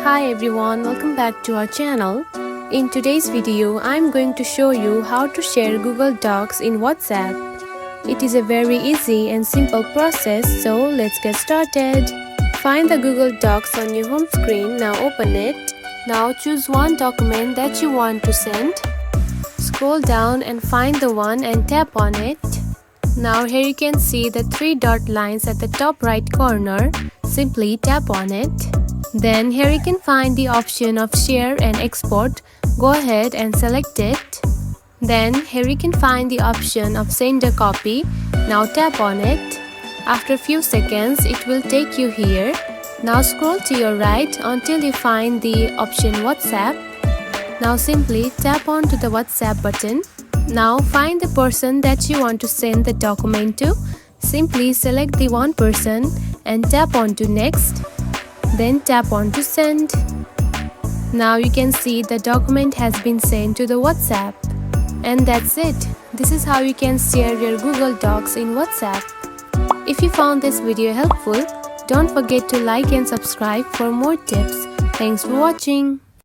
Hi everyone, welcome back to our channel. In today's video, I'm going to show you how to share Google Docs in WhatsApp. It is a very easy and simple process, so let's get started. Find the Google Docs on your home screen. Now open it. Now choose one document that you want to send. Scroll down and find the one and tap on it. Now here you can see the three dot lines at the top right corner. Simply tap on it. Then here you can find the option of share and export. Go ahead and select it. Then here you can find the option of send a copy. Now tap on it. After a few seconds it will take you here. Now scroll to your right until you find the option WhatsApp. Now simply tap on to the WhatsApp button. Now find the person that you want to send the document to. Simply select the one person and tap on to next. Then tap on to send. Now you can see the document has been sent to the WhatsApp. And that's it. This is how you can share your Google Docs in WhatsApp. If you found this video helpful, don't forget to like and subscribe for more tips. Thanks for watching.